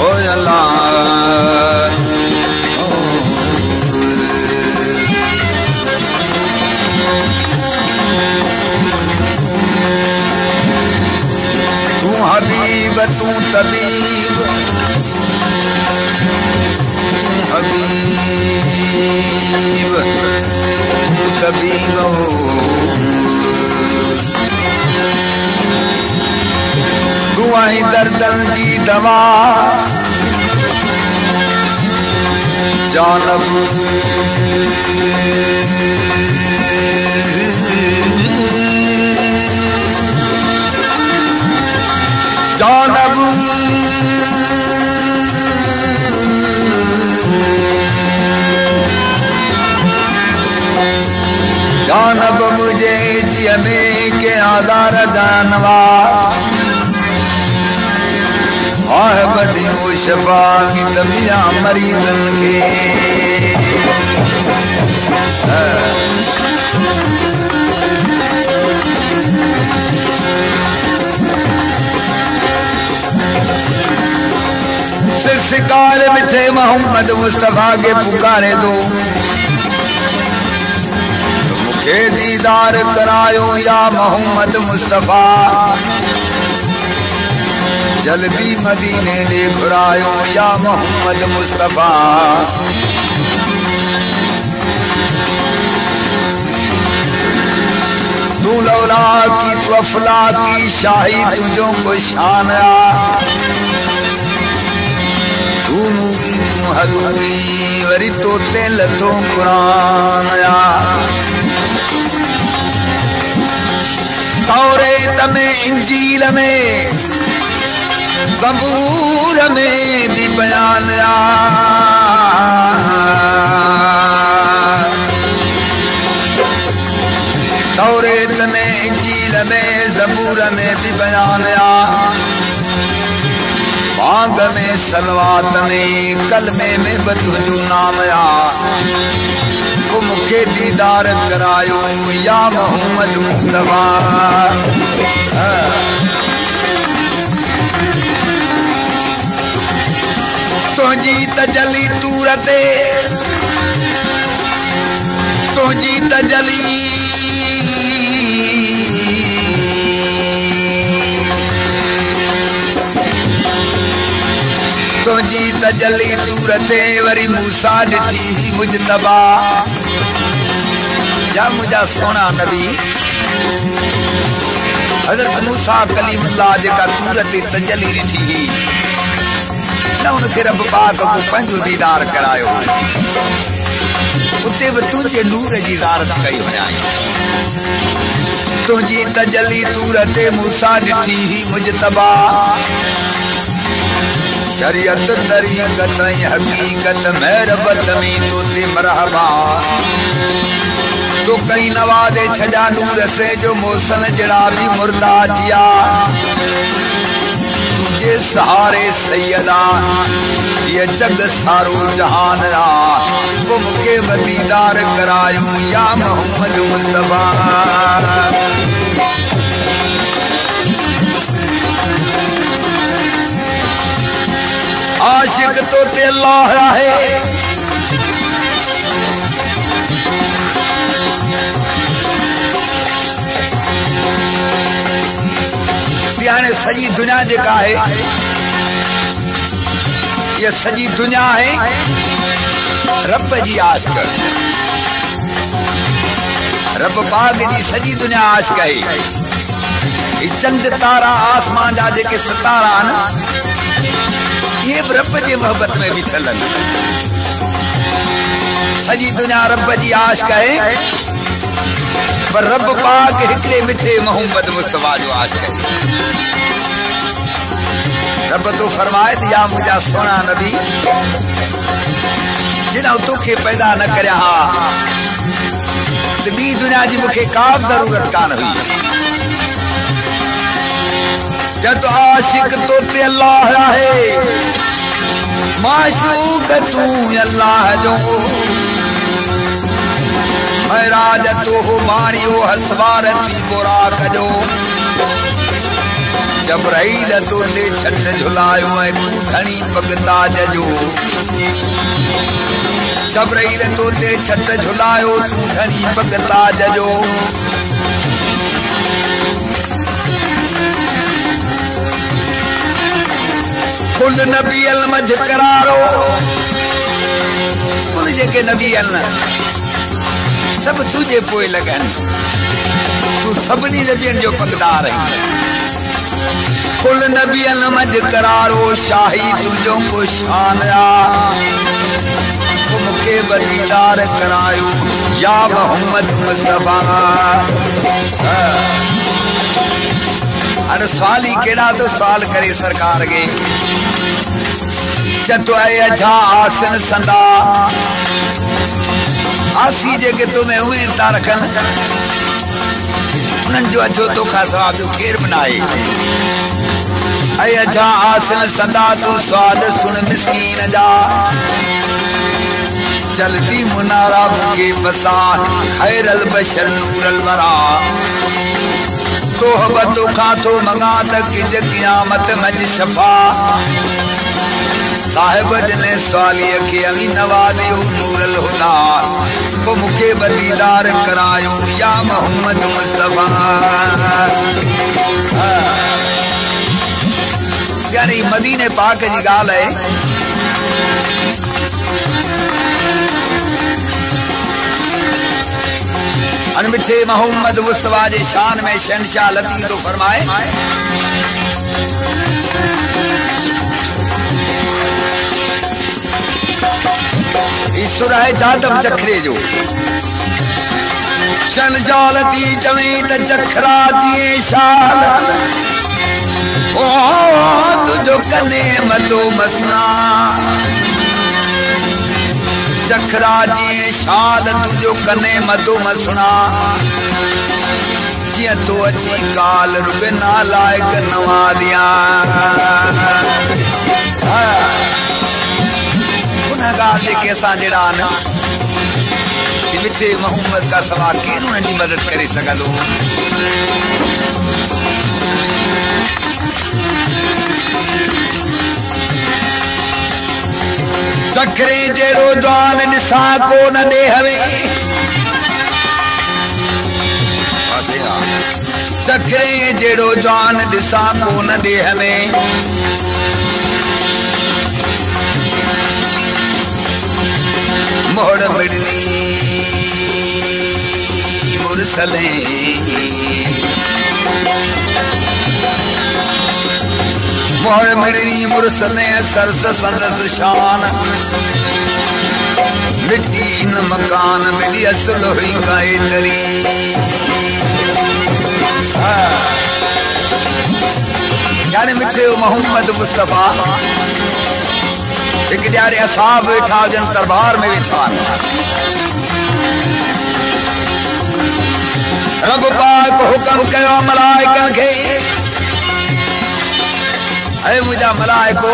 ओ अल्लाह तू हबीब तू तबीब हबीब तू तबीब हो तू आई दर्दन जी दवा जानब जानब जानब मुझे जियमे के आधार जानवा आह बदियो शफा की तबिया मरीजन के सिकाल बिठे मोहम्मद मुस्तफा के पुकारे दो के दीदार करायो या मोहम्मद मुस्तफा जल्दी मदीने ने घुरायो या मोहम्मद मुस्तफा तू लौला की तू अफला की शाही तुझो को शान तू मूवी तू हजूरी वरी तोते लथो कुरान तौरेत में इंजील में ज़बूर में भी बयान तौरेत में इंजील में ज़बूर में भी बयान बाग में सलवात में कलमे में बतुजू नाम मुखे दीदार करायो या मोहम्मद मुस्तफा तुझी तजली तूरते तुझी तजली तुझी तजली तूरते वरी मूसा डिठी मुजतबा या मुझा सोना नबी हजरत मूसा कलीमुल्लाह जेका तूरते तजली डिठी न उनखे रब पाक को पंहिंजो दीदार करायो उते बि तुंहिंजे नूर जी ज़ारत कई वञाई तुंहिंजी तजली तूरते मूसा डिठी मुजतबा शरीयत तरीक़त हकीकत महरबत में तोते मरहबा तो कई नवाज़े छजा नूर से जो मौसन जड़ा भी मुर्दा जिया तुझे सहारे सैयदा ये जग सारो जहान वो मुखे दीदार करायूं या मोहम्मद मुस्तफा आशिक तो ते अल्लाह है सियाने सजी दुनिया जेका है ये सजी दुनिया है रब जी आशिक रब पाक जी सजी दुनिया आशिक है चंद तारा आसमान जा जेके सितारा आहिनि ये रब जी मोहब्बत में भी चलन सजी दुनिया रब जी आशिक है पर रब पाक हिकड़े मिठे मोहम्मद मुस्तफा जो आशिक है रब तो फरमाए या मुझा सोना नबी जिन्हों तोखे पैदा न करया तो बी दुनिया जी मुखे का जरूरत कान हुई जब आशिक तो ते अल्लाह है माशूक तू अल्लाह जो महराज तो बाणियो हसवार थी बुराक जो जबराइल तो ते छट झुलायो है तू धनी पगताज जो जबराइल तो ते छट झुलायो तू धनी पगताज जो कुल नबी अलमज करारो कुल जेके नबी अल सब तुझे पोए लगन तू सबनी नबियन जो पगदार है कुल नबी अलमज करारो शाही तुझो को शान मुके बदीदार करायो या मोहम्मद मुस्तफा अरे सवाल ही केड़ा तो सवाल करे सरकार के चतो अझा आसन संदा आसी जेके तुम्हें हुए था रखन उन्हनि जो अचो तो खा सवाब जो केर बनाए अझा आसन संदा तू स्वाद सुन मिस्कीन जा चलती मुनारा मुके बसा खैरल बशर नूरल वरा तोहबत खातो मंगा तक क़यामत मज शफा साहिब ने सवाली के अमी नवाज़ियो नूरल हुदा को मुके बदीदार करायो या मोहम्मद मुस्तफा यानी मदीने पाक जी गाल है अनमिठे मोहम्मद मुस्तफा जे शान में शहनशाह लतीफ तो फरमाए ईश्वर है जादम चखरे जो शहनशाह लतीफ जवे त चखरा दिए शाल ओ तुझो कने मतो मसना चखरा जी शाल तुझो कने मधु मसुना जिया तो अची काल रुबे नालायक नवादिया गुनहगार जेके असां जहिड़ा आहिनि मिठे मोहम्मद का सवा केरु उन्हनि जी मदद करे सघंदो चखरे जहिड़ो जवान ॾिसा को न ॾे हवे चखरे जहिड़ो जवान ॾिसा को न ॾे हवे मोड़ मिड़नी मुरसले मोड़ मिड़नी मुरसले सरस संदस शान मिट्टी इन मकान मिली असल हुई गाय तरी यानी मिठे मोहम्मद मुस्तफा एक ॾियारे असां वेठा जन दरबार में वेठा रब पाक हुक्म कयो मलाइकन खे अरे मुझा मलाइको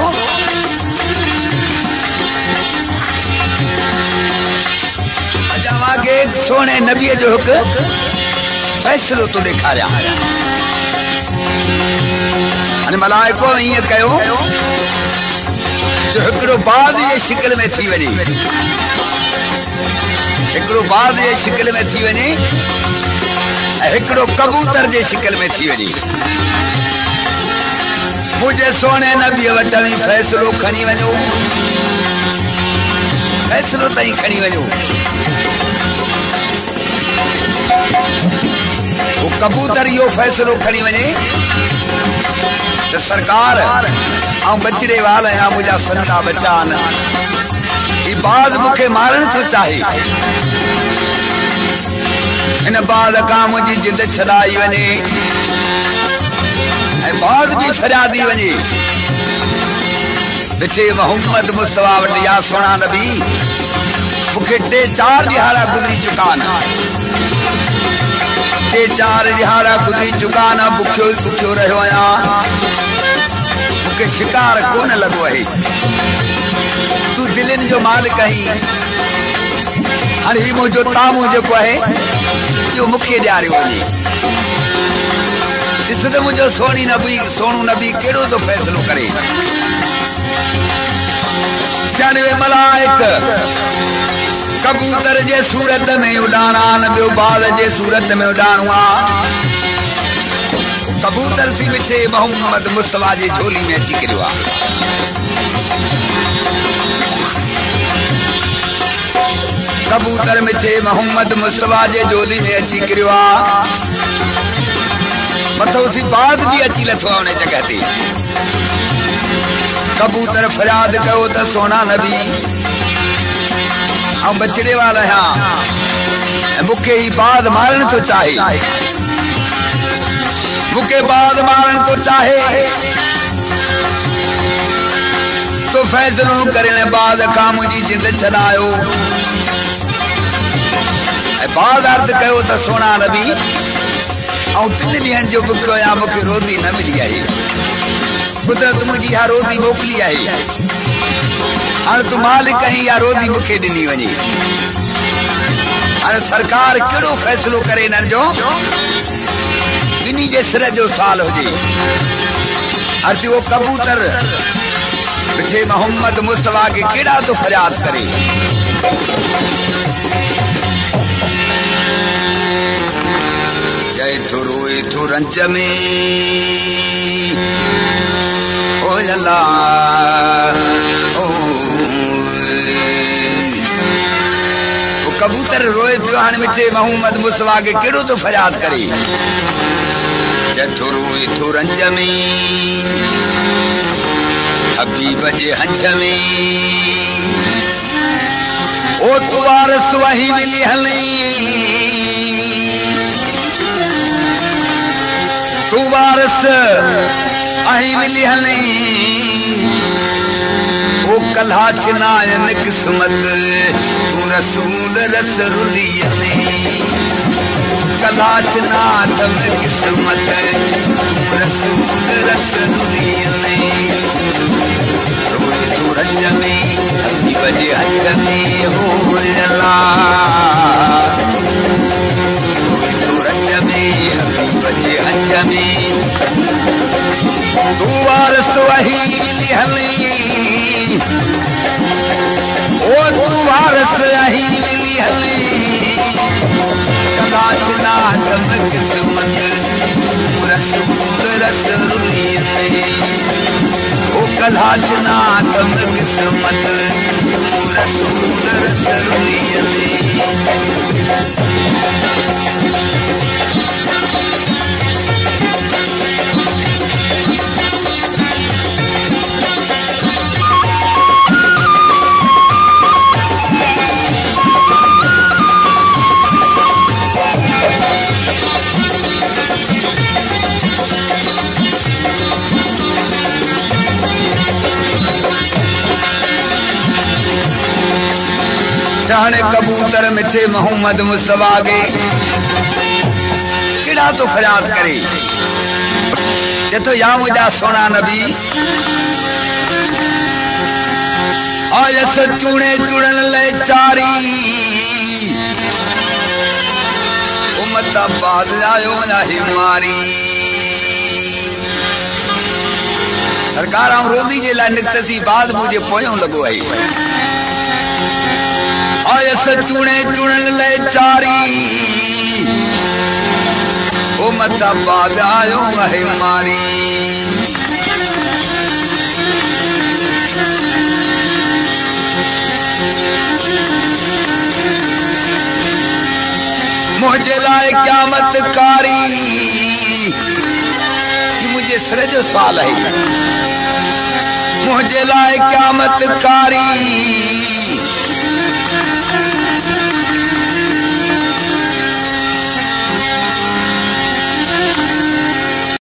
अजावा के सोने नबी जो हुक्म फैसलो तो ॾेखारिया अने मलाइको ईअं कयो जो हिकिड़ो बाज़ जे शिकिल में थी वञे हिकिड़ो बाज़ जे शिकिल में थी वञे ऐं हिकिड़ो कबूतर जे शिकिल में थी वञे मुझे सोने नबी वटि में फैसलो खणी वञो फैसलो ताईं खणी वञो वो कबूतर यो फैसलो खणी वञे तो सरकार आऊं बचड़े वाल आहियां मुंहिंजा सन्ना बचा आहिनि ही बाज़ मूंखे मारण थो चाहे हिन बाज़ खां मुंहिंजी जिद छॾाई वञे ऐं बाज़ बि फरियादी वञे मिठे मोहम्मद मुस्तफा वटि या सोना नबी मूंखे 3-4 ॾिहाड़ा गुज़री चुका आहिनि 3-4 ॾिहाड़ा गुज़री चुका आहिनि बुखियो ई बुखियो रहियो आहियां मूंखे शिकार कोन लॻो आहे तूं दिलनि जो मालिक आहीं हाणे ही मुंहिंजो तामू जेको आहे इहो मूंखे ॾियारियो वञे ॾिस तो मुझे सोनू नबी केड़ो तो फैसलो करे। 96 मलाइक कबूतर जे सूरत में उड़ाना न बाल जे सूरत में उड़ाणुआ। कबूतर सी मिठे मोहम्मद मुस्तफा जे झोली में अची करियो। कबूतर मिठे मोहम्मद मुस्तफा जे झोली में अची करियो। मथो सी बात भी अची लथो उन जगह ते। कबूतर फरियाद कयो त सोना नबी हम बचड़े वाला है मुखे ही बाद मारण तो चाहे। मुखे बाद मारण तो चाहे तो फैसलो करने बाद का मुझी जिंद छड़ायो। बाद अर्थ कयो त सोना नबी 3 ॾींहनि जो बुखियो या मुखे रोटी न मिली है। कुदरत मुझी हा रोटी मोकली है। हाँ तू मालिक ही या रोटी मुखे दिनी वही। हाँ सरकार केड़ो फैसलो करे न जो इन्हीं जे सिर जो साल हो जी। अर्थ वो कबूतर मिठे मोहम्मद मुस्तफा के केड़ा तो फरियाद करे। जय तो रोए तो रंज में ओ अल्लाह ओ कबूतर रोए पियो। हाँ मिठे मोहम्मद मुस्तफा के केड़ो तो फरियाद करे। जथो रोए तो रंज में हबीब जे हंज में ओ तू वारस वही मिली हली। तू वारस अही मिली हली। ओ कल्हा चिनायन किस्मत तू रसूल रसरुली हली। कल्हा चिनातम किस्मत तू रसूल रसरुली हली। तू रंज में हबीब जे हंज में हो अल्लाह। तू रंज में हबीब जे हंज में तू वारस वही मिली हली। ओ तू वारस वही मिली हली। कलाच नादम किस्मत रसूल रसरुली हली। ओ कलाच नादम किस्मत रसूल रसरुली हली। जाने कबूतर मिठे मोहम्मद मुस्तफा के केड़ा तो फरियाद करे। जतो या मुझा सोना नबी आयस चूणे चुड़न ले चारी। उम्मता बाद आयो नाही मारी। सरकार हम रोजी जे ला निकतसी बाद मुझे पोयों लगो है। आयस चूणे चुड़न ले चारी। ओ मता बाद आयो है मारी। मुझे लाए क़यामत कारी। मुझे सिर जो सवाल है। मुझे लाए क़यामत कारी।